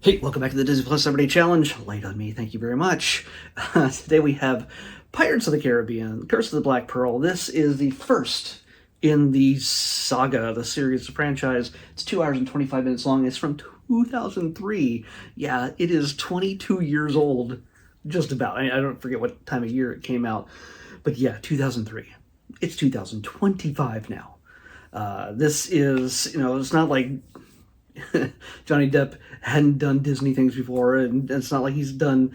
Hey, welcome back to the Disney Plus Everyday Challenge. Light on me, thank you very much. Today we have Pirates of the Caribbean, Curse of the Black Pearl. This is the first in the saga, the series, the franchise. It's 2 hours and 25 minutes long. It's from 2003. Yeah, it is 22 years old, just about. I don't forget what time of year it came out. But yeah, 2003. It's 2025 now. This is, it's not like Johnny Depp hadn't done Disney things before, and it's not like he's done,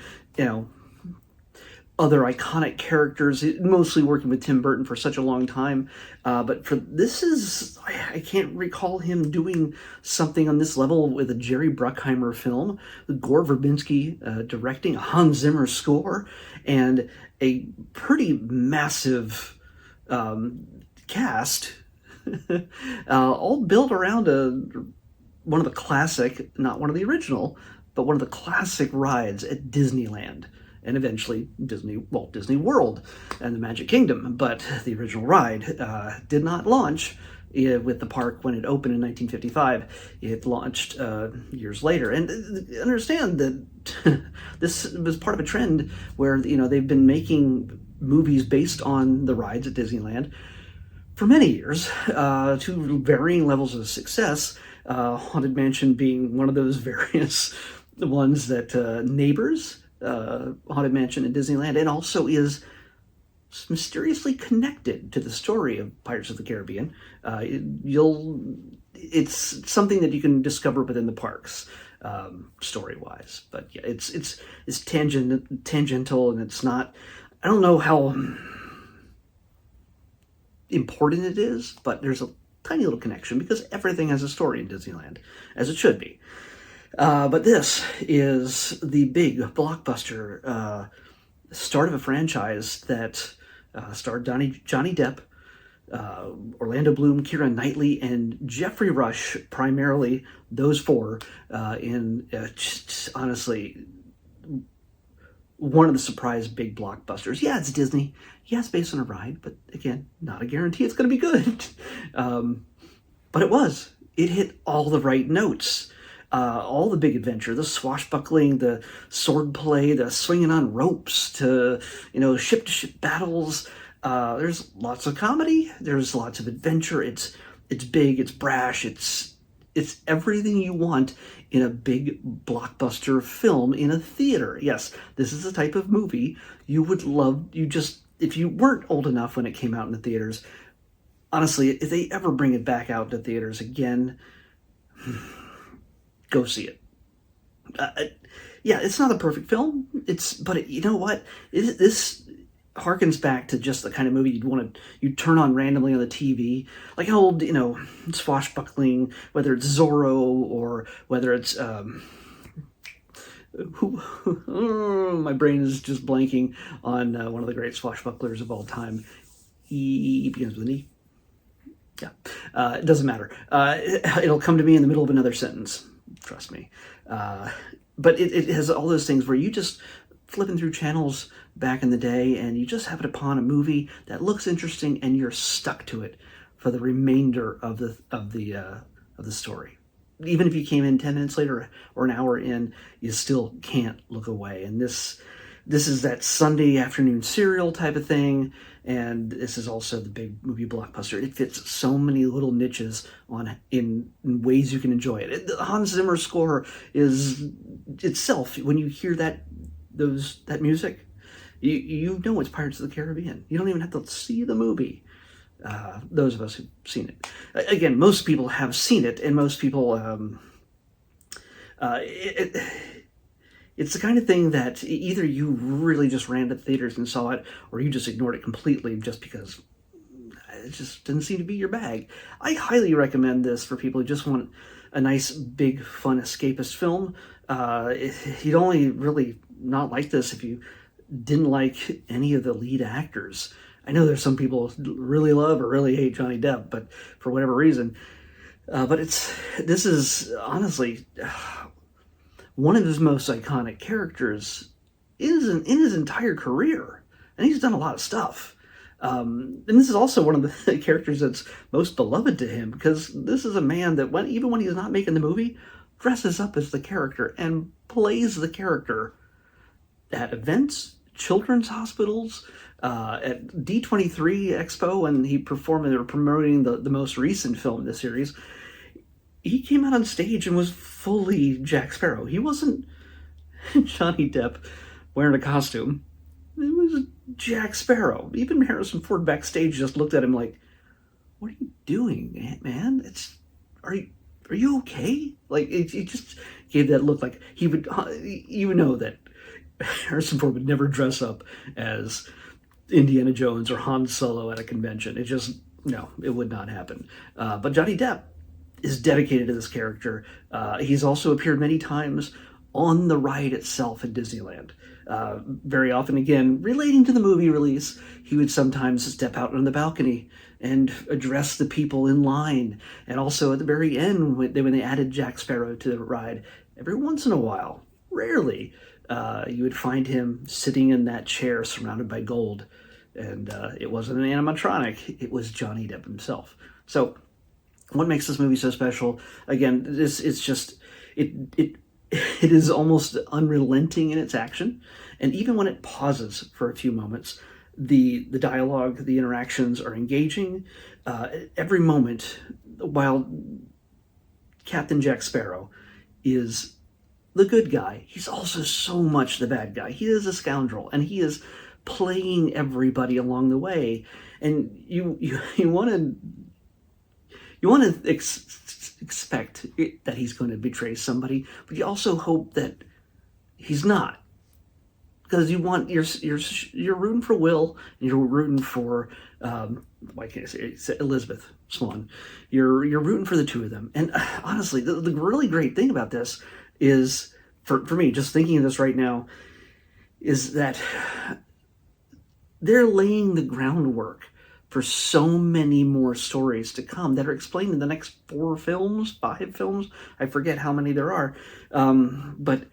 other iconic characters, mostly working with Tim Burton for such a long time. But for this I can't recall him doing something on this level with a Jerry Bruckheimer film, with Gore Verbinski directing, a Hans Zimmer score, and a pretty massive cast, all built around one of the classic, not one of the original, but one of the classic rides at Disneyland, and eventually Walt Disney World and the Magic Kingdom. But the original ride did not launch with the park when it opened in 1955. It launched years later. And understand that this was part of a trend where, they've been making movies based on the rides at Disneyland for many years, to varying levels of success. Haunted Mansion being one of those various ones that neighbors Haunted Mansion in Disneyland, and also is mysteriously connected to the story of Pirates of the Caribbean. It's something that you can discover within the parks, story-wise. But yeah, it's tangential, and it's not. I don't know how important it is, but there's a tiny little connection because everything has a story in Disneyland, as it should be. But this is the big blockbuster start of a franchise that starred Johnny Depp, Orlando Bloom, Keira Knightley, and Jeffrey Rush, primarily those four, in just, honestly, one of the surprise big blockbusters. Yeah, it's Disney. Yeah, it's based on a ride, but again, not a guarantee it's going to be good. But it was. It hit all the right notes. All the big adventure, the swashbuckling, the swordplay, the swinging on ropes, to ship-to-ship battles. There's lots of comedy. There's lots of adventure. It's big. It's brash. It's everything you want in a big blockbuster film in a theater. Yes, this is the type of movie you would love. If you weren't old enough when it came out in the theaters, honestly, if they ever bring it back out to theaters again, go see it. Yeah, it's not a perfect film. But you know what? This harkens back to just the kind of movie you'd turn on randomly on the TV, like an old, swashbuckling, whether it's Zorro or whether it's my brain is just blanking on one of the great swashbucklers of all time. He begins with an E. Yeah, it doesn't matter. It'll come to me in the middle of another sentence. Trust me. But it has all those things where you just flipping through channels back in the day, and you just happen upon a movie that looks interesting, and you're stuck to it for the remainder of the story. Even if you came in 10 minutes later or an hour in, you still can't look away. And this is that Sunday afternoon cereal type of thing, and this is also the big movie blockbuster. It fits so many little niches in ways you can enjoy it. The Hans Zimmer score is itself, when you hear that music, you know it's Pirates of the Caribbean. You don't even have to see the movie. Those of us who've seen it. Again, most people have seen it, and most people, it's the kind of thing that either you really just ran to the theaters and saw it, or you just ignored it completely just because it just didn't seem to be your bag. I highly recommend this for people who just want a nice, big, fun, escapist film. You'd only really not like this if you didn't like any of the lead actors. I know there's some people who really love or really hate Johnny Depp, but for whatever reason. But this is honestly one of his most iconic characters in his entire career, and he's done a lot of stuff. And this is also one of the characters that's most beloved to him, because this is a man that even when he's not making the movie, dresses up as the character and plays the character at events, children's hospitals, at D23 Expo when he performed, they were promoting the most recent film in the series. He came out on stage and was fully Jack Sparrow. He wasn't Johnny Depp wearing a costume. It was Jack Sparrow. Even Harrison Ford backstage just looked at him like, "What are you doing, man? Are you okay?" Like it just gave that look like he would. You know that Harrison Ford would never dress up as Indiana Jones or Han Solo at a convention. It just, no, it would not happen. But Johnny Depp is dedicated to this character. He's also appeared many times on the ride itself in Disneyland. Very often, again, relating to the movie release, he would sometimes step out on the balcony and address the people in line. And also at the very end, when they added Jack Sparrow to the ride, every once in a while, rarely, you would find him sitting in that chair surrounded by gold. And it wasn't an animatronic, it was Johnny Depp himself. So what makes this movie so special? Again, it's just, it is almost unrelenting in its action. And even when it pauses for a few moments, the dialogue, the interactions are engaging. Every moment, while Captain Jack Sparrow is the good guy, he's also so much the bad guy. He is a scoundrel, and he is playing everybody along the way. And you want to expect that he's going to betray somebody, but you also hope that he's not, because you're rooting for Will, and you're rooting for why can't I say Elizabeth Swann. You're rooting for the two of them. And honestly, the really great thing about this is, for me, just thinking of this right now, is that they're laying the groundwork for so many more stories to come that are explained in the next 5 films. I forget how many there are. But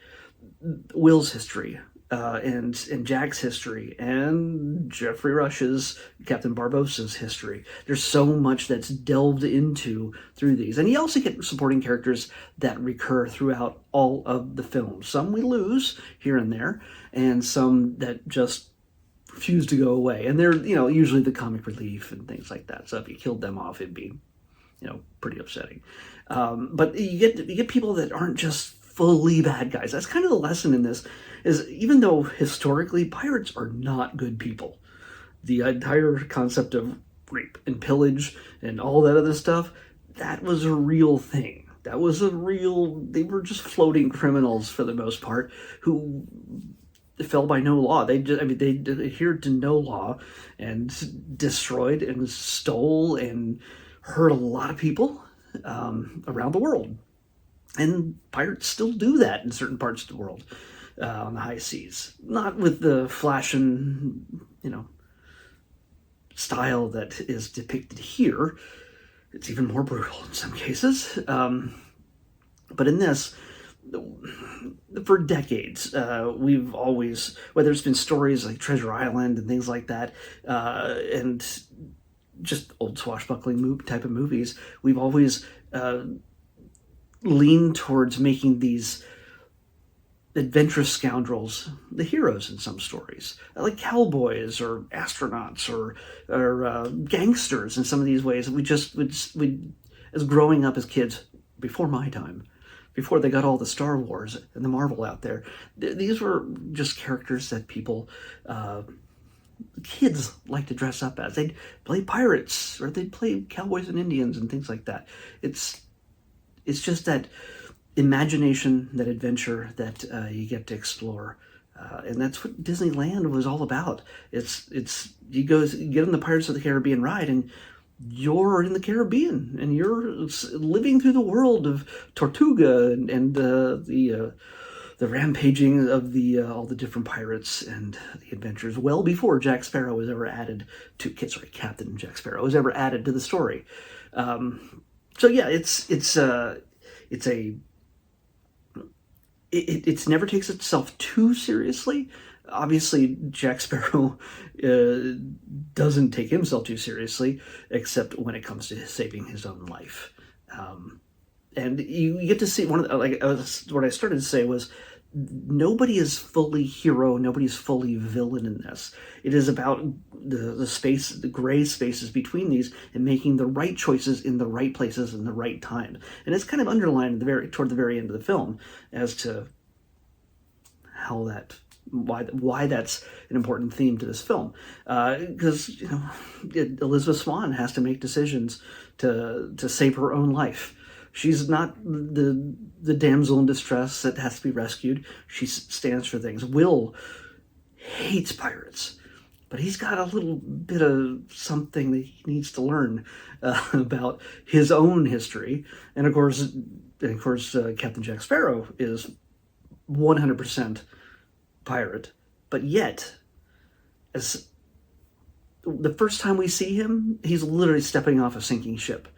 Will's history, and Jack's history, and Jeffrey Rush's, Captain Barbossa's history. There's so much that's delved into through these. And you also get supporting characters that recur throughout all of the films. Some we lose here and there, and some that just refuse to go away. And they're, usually the comic relief and things like that. So if you killed them off, it'd be, pretty upsetting. But you get people that aren't just fully bad guys. That's kind of the lesson in this, is even though historically pirates are not good people, the entire concept of rape and pillage and all that other stuff, that was a real thing. They were just floating criminals for the most part, who fell by no law. They adhered to no law and destroyed and stole and hurt a lot of people around the world. And pirates still do that in certain parts of the world, on the high seas. Not with the flashing, style that is depicted here. It's even more brutal in some cases. But in this, for decades, we've always, whether it's been stories like Treasure Island and things like that, and just old swashbuckling type of movies, we've always leaned towards making these adventurous scoundrels the heroes in some stories, like cowboys or astronauts or gangsters in some of these ways. We as growing up as kids, before my time, before they got all the Star Wars and the Marvel out there, these were just characters that kids like to dress up as. They'd play pirates, or they'd play cowboys and Indians and things like that. It's just that imagination, that adventure that you get to explore. And that's what Disneyland was all about. You get on the Pirates of the Caribbean ride, and you're in the Caribbean, and you're living through the world of Tortuga and the rampaging of all the different pirates and the adventures, well before Jack Sparrow was ever added to, Captain Jack Sparrow was ever added to the story. So yeah, it never takes itself too seriously. Obviously, Jack Sparrow doesn't take himself too seriously, except when it comes to saving his own life. And you get to see one of the, what I started to say was, nobody is fully hero, nobody's fully villain in this. It is about the gray spaces between these, and making the right choices in the right places in the right time. And it's kind of underlined toward the very end of the film as to how why that's an important theme to this film. Because Elizabeth Swann has to make decisions to save her own life. She's not the damsel in distress that has to be rescued. She stands for things. Will hates pirates, but he's got a little bit of something that he needs to learn about his own history. And of course, Captain Jack Sparrow is 100% pirate, but yet, as the first time we see him, he's literally stepping off a sinking ship.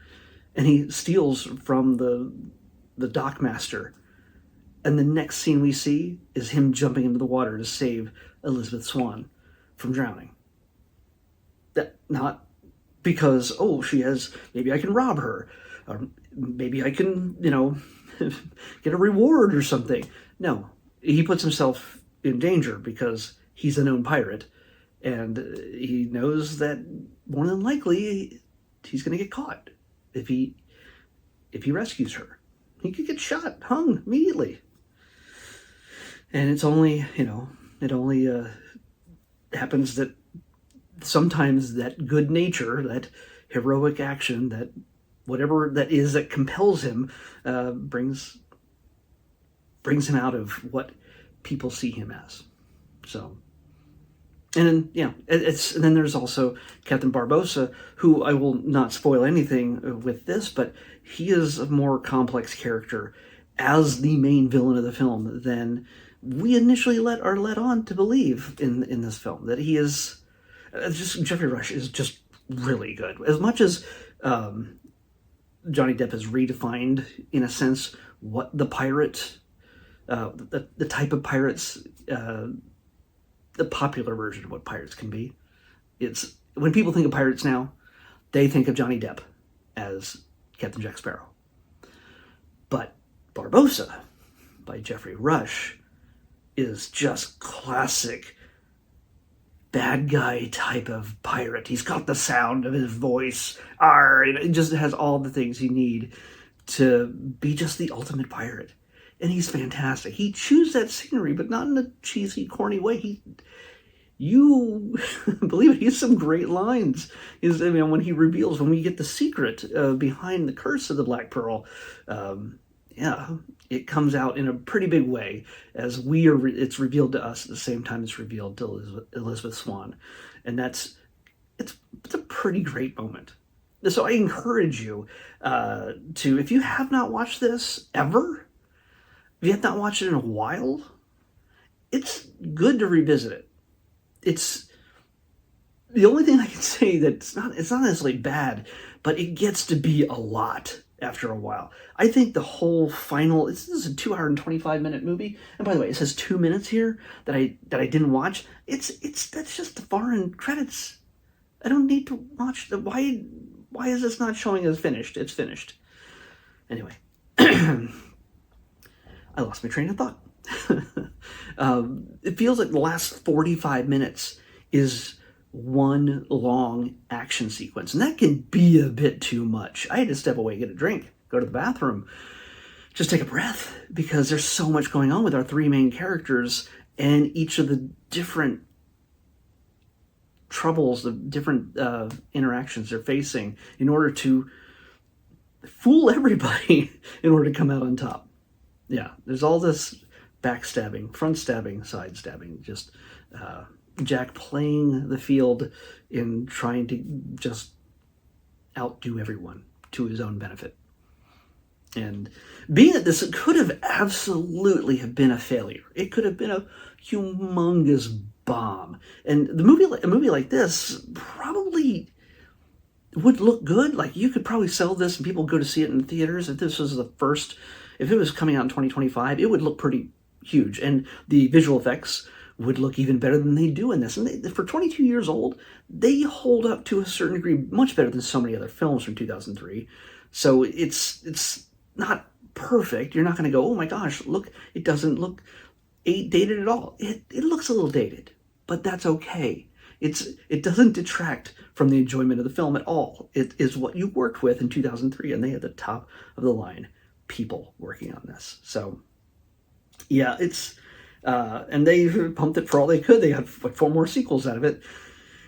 And he steals from the dockmaster. And the next scene we see is him jumping into the water to save Elizabeth Swann from drowning. That not because, maybe I can rob her, or maybe I can, get a reward or something. No, he puts himself in danger because he's a known pirate, and he knows that more than likely he's going to get caught. If he rescues her, he could get shot, hung immediately. And it's only, it only happens that sometimes that good nature, that heroic action, that whatever that is that compels him, brings him out of what people see him as. So. And then, and then there's also Captain Barbossa, who I will not spoil anything with this, but he is a more complex character as the main villain of the film than we initially are led on to believe in this film. That he is Jeffrey Rush is just really good. As much as Johnny Depp has redefined, in a sense, what the pirate, the type of pirates. The popular version of what pirates can be. It's when people think of pirates now, they think of Johnny Depp as Captain Jack Sparrow. But Barbossa, by Jeffrey Rush, is just classic bad guy type of pirate. He's got the sound of his voice. It just has all the things you need to be just the ultimate pirate. And he's fantastic. He chews that scenery, but not in a cheesy, corny way. You believe it, he has some great lines. When he reveals, when we get the secret behind the curse of the Black Pearl, it comes out in a pretty big way as it's revealed to us at the same time it's revealed to Elizabeth Swann. And it's a pretty great moment. So I encourage you to, if you have not watched this ever, if you have not watched it in a while, it's good to revisit it. It's the only thing I can say that it's not necessarily bad, but it gets to be a lot after a while. I think the whole final, this is a 2 hour and 25-minute movie. And by the way, it says 2 minutes here that I didn't watch. That's just the foreign credits. I don't need to watch why is this not showing as finished? It's finished. Anyway. I lost my train of thought. It feels like the last 45 minutes is one long action sequence, and that can be a bit too much. I had to step away, get a drink, go to the bathroom, just take a breath, because there's so much going on with our three main characters and each of the different troubles, the different interactions they're facing in order to fool everybody in order to come out on top. Yeah, there's all this backstabbing, front stabbing, side stabbing, just Jack playing the field in trying to just outdo everyone to his own benefit. And being that this could have absolutely have been a failure. It could have been a humongous bomb. And a movie like this probably would look good. Like, you could probably sell this and people go to see it in theaters. If this was if it was coming out in 2025, it would look pretty huge. And the visual effects would look even better than they do in this. And for 22 years old, they hold up to a certain degree much better than so many other films from 2003. So it's not perfect. You're not going to go, oh my gosh, look, it doesn't look dated at all. It looks a little dated, but that's okay. It doesn't detract from the enjoyment of the film at all. It is what you worked with in 2003, and they had the top of the line people working on this. So yeah, it's and they pumped it for all they could. They got like 4 more sequels out of it.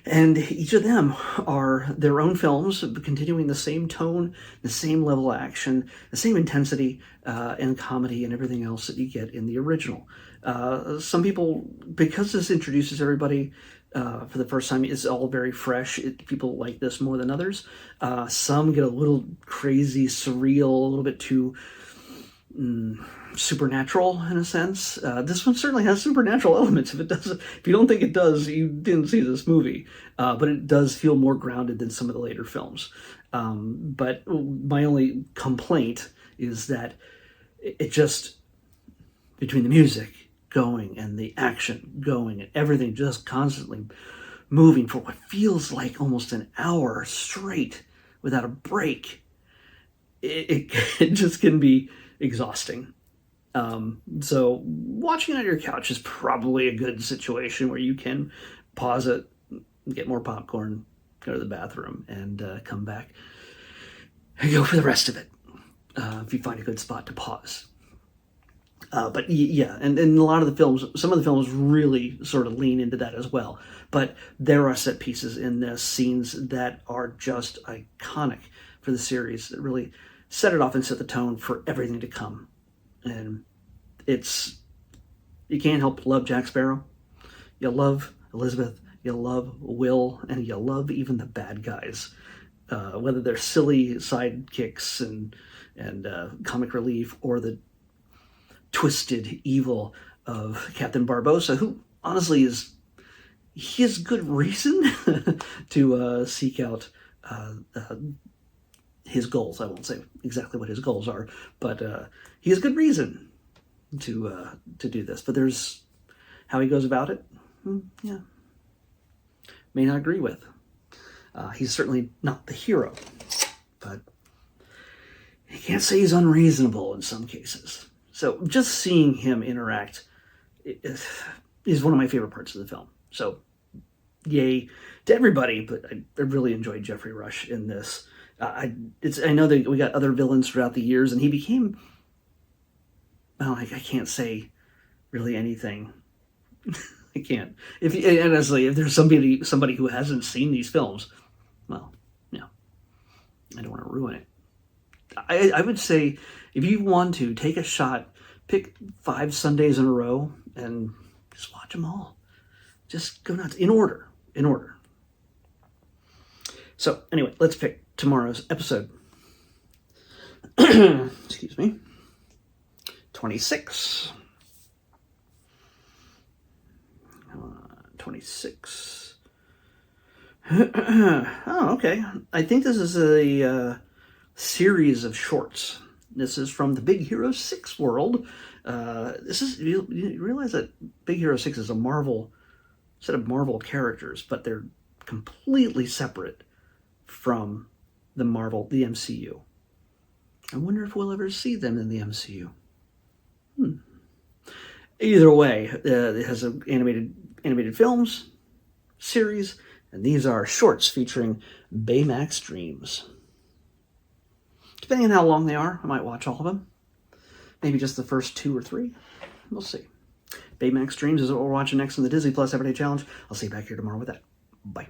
And each of them are their own films, continuing the same tone, the same level of action, the same intensity, and comedy and everything else that you get in the original. Some people, because this introduces everybody for the first time, it's all very fresh. People like this more than others. Some get a little crazy, surreal, a little bit too supernatural in a sense. This one certainly has supernatural elements. If you don't think it does, you didn't see this movie. But it does feel more grounded than some of the later films. But my only complaint is that it just, between the music going and the action going and everything just constantly moving for what feels like almost an hour straight without a break, it just can be exhausting. So watching it on your couch is probably a good situation where you can pause it, get more popcorn, go to the bathroom, and come back and go for the rest of it, if you find a good spot to pause. But yeah, and a lot of the films, some of the films really sort of lean into that as well. But there are set pieces in this, scenes that are just iconic for the series that really set it off and set the tone for everything to come. And you can't help but love Jack Sparrow. You love Elizabeth, you love Will, and you love even the bad guys. Whether they're silly sidekicks and comic relief, or the twisted evil of Captain Barbossa, who honestly he has good reason to seek out his goals. I won't say exactly what his goals are, but he has good reason to do this. But there's how he goes about it. Yeah, may not agree with. He's certainly not the hero, but you can't say he's unreasonable in some cases. So just seeing him interact is one of my favorite parts of the film. So yay to everybody, but I really enjoyed Jeffrey Rush in this. I know that we got other villains throughout the years, and he became, well, I can't say really anything. I can't. Honestly, if there's somebody who hasn't seen these films, well, no, I don't want to ruin it. I would say, if you want to take a shot, pick 5 Sundays in a row and just watch them all. Just go nuts, in order. So anyway, let's pick tomorrow's episode. Excuse me. 26. 26. Oh, okay. I think this is a series of shorts. This is from the Big Hero 6 world. You realize that Big Hero 6 is a set of Marvel characters, but they're completely separate from the MCU. I wonder if we'll ever see them in the MCU. Either way, it has an animated films series, and these are shorts featuring Baymax Dreams. Depending on how long they are, I might watch all of them. Maybe just the first 2 or 3. We'll see. Baymax Dreams is what we're watching next on the Disney Plus Everyday Challenge. I'll see you back here tomorrow with that. Bye.